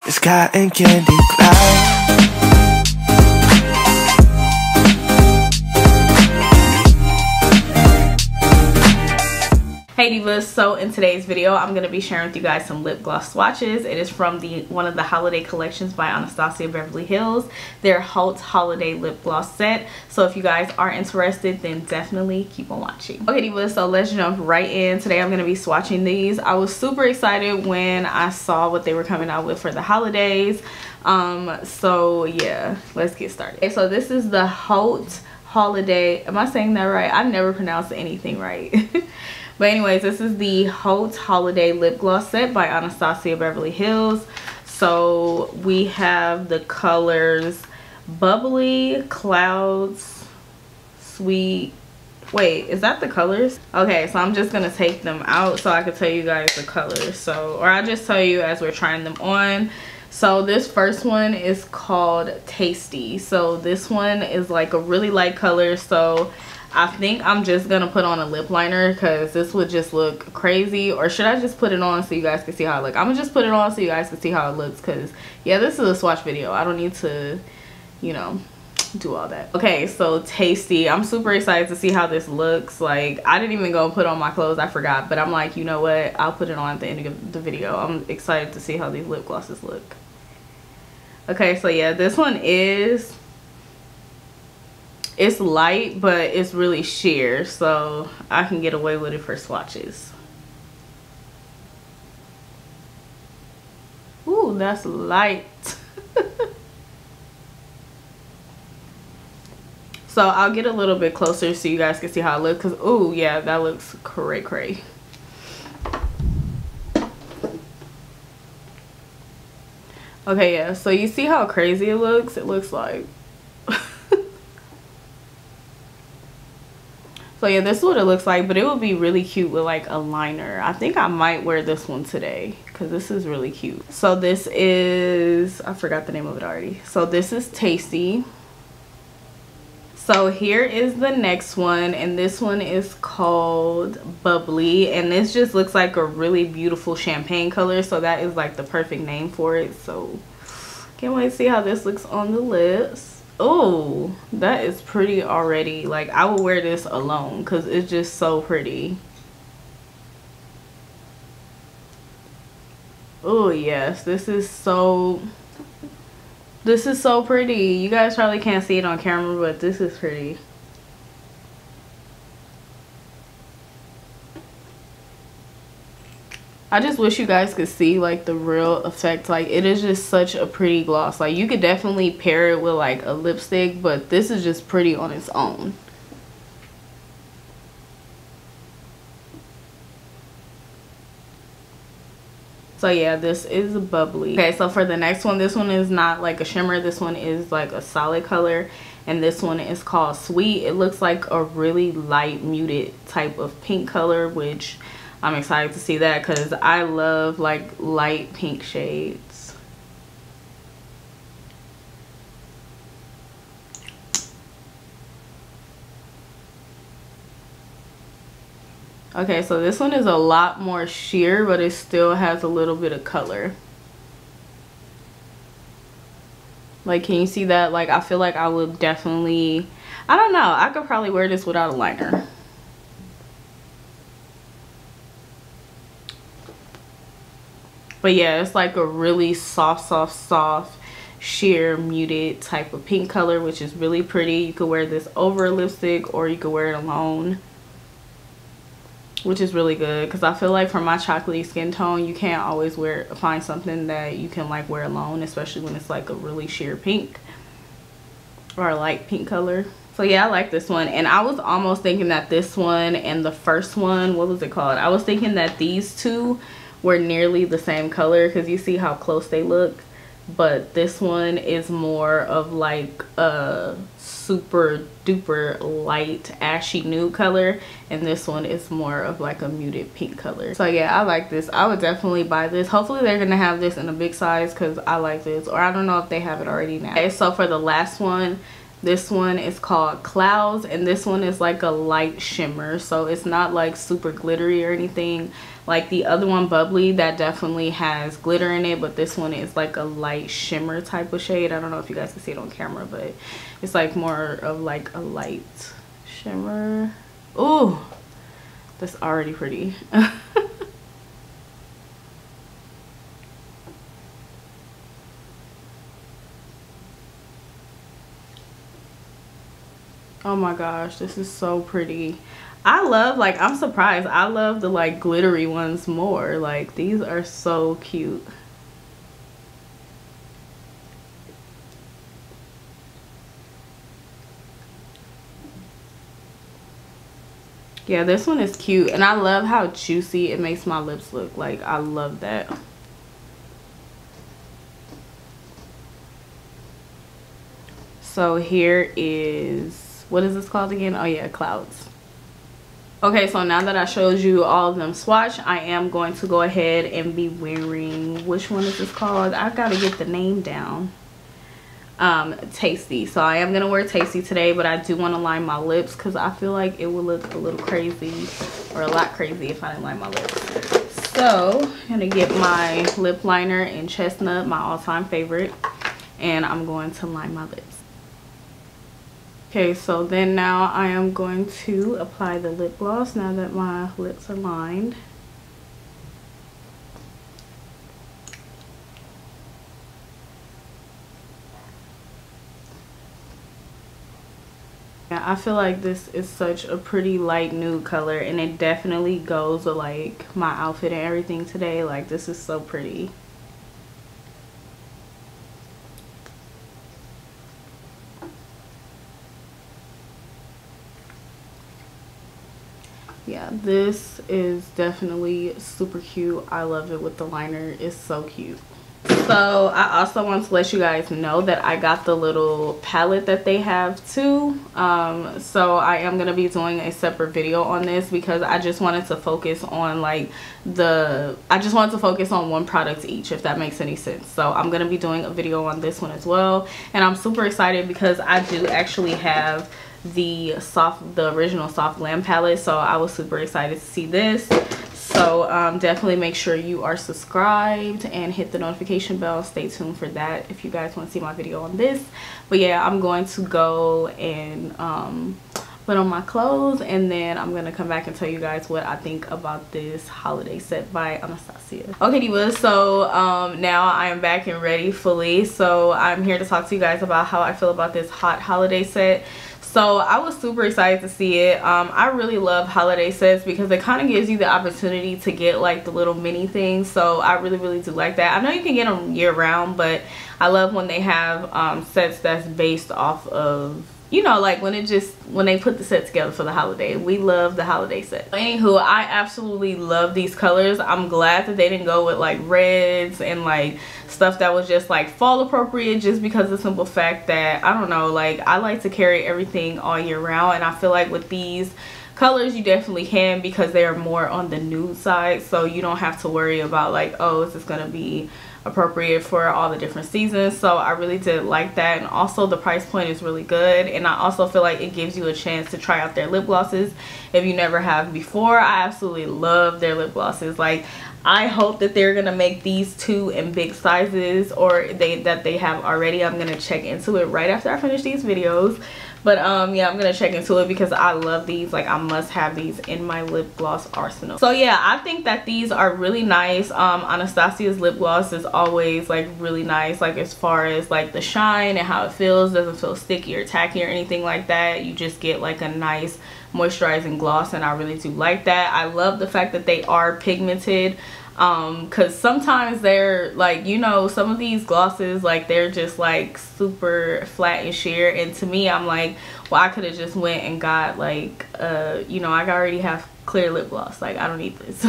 It's cotton candy cloud. Hey divas, so in today's video I'm going to be sharing with you guys some lip gloss swatches. It is from one of the holiday collections by Anastasia Beverly Hills, their Haute holiday lip gloss set. So if you guys are interested, then definitely keep on watching. Okay divas, so let's jump right in. Today I'm going to be swatching these. I was super excited when I saw what they were coming out with for the holidays. So yeah, let's get started. Okay, so this is the Haute holiday. Am I saying that right? I never pronounce anything right. But anyways, this is the Haute holiday lip gloss set by Anastasia Beverly Hills. So we have the colors Bubbly, Clouds, Sweet. Wait, is that the colors? Okay, so I'm just gonna take them out so I can tell you guys the colors. So, or I'll just tell you as we're trying them on. So this first one is called Tasty. So this one is like a really light color. So I think I'm just gonna put on a lip liner because this would just look crazy. Or should I just put it on so you guys can see how it looks? I'm gonna just put it on so you guys can see how it looks, because yeah, this is a swatch video. I don't need to, you know, do all that. Okay, so Tasty. I'm super excited to see how this looks. Like, I didn't even go and put on my clothes, I forgot, but I'm like, you know what, I'll put it on at the end of the video. I'm excited to see how these lip glosses look. Okay, so yeah, this one is, it's light, but it's really sheer, so I can get away with it for swatches. Ooh, that's light. So I'll get a little bit closer so you guys can see how it looks, because ooh, yeah, that looks cray. Okay, yeah, so you see how crazy it looks? It looks like so yeah, this is what it looks like, but it would be really cute with like a liner. I think I might wear this one today because this is really cute. So this is, I forgot the name of it already. So this is Tasty. So here is the next one, and this one is called Bubbly, and this just looks like a really beautiful champagne color, so that is like the perfect name for it. So can't wait to see how this looks on the lips. Oh, that is pretty already. Like, I will wear this alone because it's just so pretty. Oh yes, this is so pretty. You guys probably can't see it on camera, but this is pretty. I just wish you guys could see like the real effect. Like, it is just such a pretty gloss. Like, you could definitely pair it with like a lipstick, but this is just pretty on its own. So yeah, this is Bubbly. Okay, so for the next one, this one is not like a shimmer. This one is like a solid color, and this one is called Sweet. It looks like a really light muted type of pink color, which I'm excited to see that because I love like light pink shades. Okay, so this one is a lot more sheer, but it still has a little bit of color. Like, can you see that? Like, I feel like I would definitely, I don't know, I could probably wear this without a liner. But yeah, it's like a really soft, sheer, muted type of pink color, which is really pretty. You could wear this over a lipstick, or you could wear it alone, which is really good because I feel like for my chocolatey skin tone, you can't always find something that you can like wear alone, especially when it's like a really sheer pink or a light pink color. So yeah, I like this one, and I was almost thinking that this one and the first one, what was it called? I was thinking that these two were nearly the same color because you see how close they look, but this one is more of like a super duper light ashy nude color, and this one is more of like a muted pink color. So yeah, I like this. I would definitely buy this. Hopefully they're gonna have this in a big size because I like this, or I don't know if they have it already now. Okay, so for the last one, this one is called Clouds, and this one is like a light shimmer, so it's not like super glittery or anything, Like the other one, Bubbly, that definitely has glitter in it, but this one is like a light shimmer type of shade. I don't know if you guys can see it on camera, but it's like more of like a light shimmer. Ooh, that's already pretty. Oh my gosh, this is so pretty. I love, like, I'm surprised, I love the like glittery ones more. Like, these are so cute. Yeah, this one is cute, and I love how juicy it makes my lips look. Like, I love that. So here is, what is this called again? Oh yeah, Clouds. Okay, so now that I showed you all of them swatch, I am going to go ahead and be wearing, which one is this called? I gotta get the name down. Tasty. So I am gonna wear Tasty today, but I do want to line my lips because I feel like it would look a little crazy, or a lot crazy, if I didn't line my lips. So I'm gonna get my lip liner in Chestnut, my all-time favorite, and I'm going to line my lips. Okay, so then now I am going to apply the lip gloss now that my lips are lined. Yeah, I feel like this is such a pretty light nude color, and it definitely goes with like my outfit and everything today. Like, this is so pretty. Yeah, this is definitely super cute. I love it with the liner. It's so cute. So I also want to let you guys know that I got the little palette that they have too. So I am going to be doing a separate video on this because I just wanted to focus on like I just wanted to focus on one product each, if that makes any sense. So I'm going to be doing a video on this one as well, and I'm super excited because I do actually have the original soft glam palette, so I was super excited to see this. So definitely make sure you are subscribed and hit the notification bell. Stay tuned for that if you guys want to see my video on this. But yeah, I'm going to go and put on my clothes, and then I'm gonna come back and tell you guys what I think about this holiday set by Anastasia. Okay divas, so now I am back and ready fully. So I'm here to talk to you guys about how I feel about this hot holiday set. So I was super excited to see it. I really love holiday sets because it kind of gives you the opportunity to get like the little mini things. So I really do like that. I know you can get them year round, but I love when they have sets that's based off of, you know, like when they put the set together for the holiday. We love the holiday set. Anywho, I absolutely love these colors. I'm glad that they didn't go with like reds and like stuff that was just like fall appropriate, just because of the simple fact that, I don't know, like I like to carry everything all year round, and I feel like with these colors you definitely can, because they are more on the nude side, so you don't have to worry about like, oh, is this gonna be appropriate for all the different seasons. So I really did like that, and also the price point is really good, and I also feel like it gives you a chance to try out their lip glosses if you never have before. I absolutely love their lip glosses. Like, I hope that they're gonna make these two in big sizes, or that they have already. I'm gonna check into it right after I finish these videos. But yeah, I'm gonna check into it because I love these. Like, I must have these in my lip gloss arsenal. So yeah, I think that these are really nice. Anastasia's lip gloss is always like really nice, like as far as like the shine and how it feels. Doesn't feel sticky or tacky or anything like that. You just get like a nice moisturizing gloss, and I really do like that. I love the fact that they are pigmented, because sometimes they're like, you know, some of these glosses, like they're just like super flat and sheer, and to me I'm like, well, I could have just went and got like you know, I already have clear lip gloss, like I don't need this.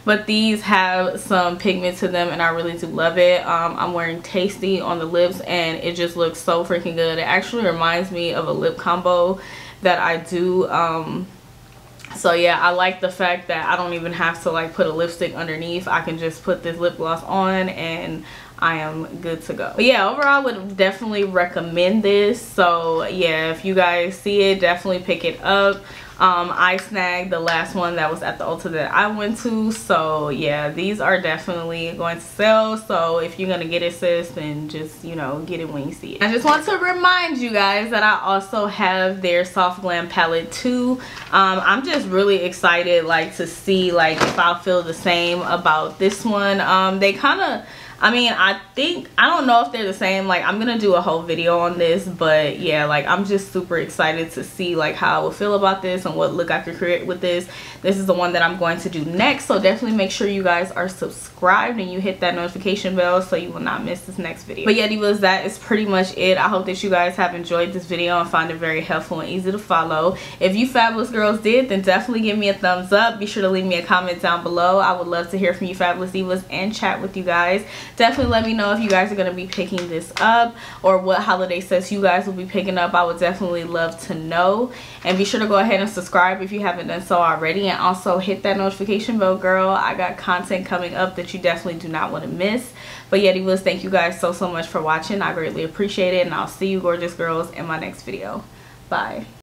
But these have some pigment to them, and I really do love it. I'm wearing Tasty on the lips, and it just looks so freaking good. It actually reminds me of a lip combo that I do. So yeah, I like the fact that I don't even have to like put a lipstick underneath. I can just put this lip gloss on, and I am good to go. But yeah, overall I would definitely recommend this. So yeah, if you guys see it, definitely pick it up. I snagged the last one that was at the Ulta that I went to. So yeah, these are definitely going to sell. So if you're gonna get it, sis, then just, you know, get it when you see it. I just want to remind you guys that I also have their Soft Glam palette too. I'm just really excited like to see like if I'll feel the same about this one. They kind of, I mean, I don't know if they're the same. Like, I'm gonna do a whole video on this, but yeah, like I'm just super excited to see like how I will feel about this and what look I could create with this. This is the one that I'm going to do next, so definitely make sure you guys are subscribed and you hit that notification bell so you will not miss this next video. But yeah, divas, that is pretty much it. I hope that you guys have enjoyed this video and find it very helpful and easy to follow. If you fabulous girls did, then definitely give me a thumbs up. Be sure to leave me a comment down below. I would love to hear from you fabulous divas and chat with you guys. Definitely let me know if you guys are going to be picking this up or what holiday sets you guys will be picking up. I would definitely love to know. And be sure to go ahead and subscribe if you haven't done so already, and also hit that notification bell, girl. I got content coming up that you definitely do not want to miss. But yeah, divas, thank you guys so much for watching. I greatly appreciate it, and I'll see you gorgeous girls in my next video. Bye.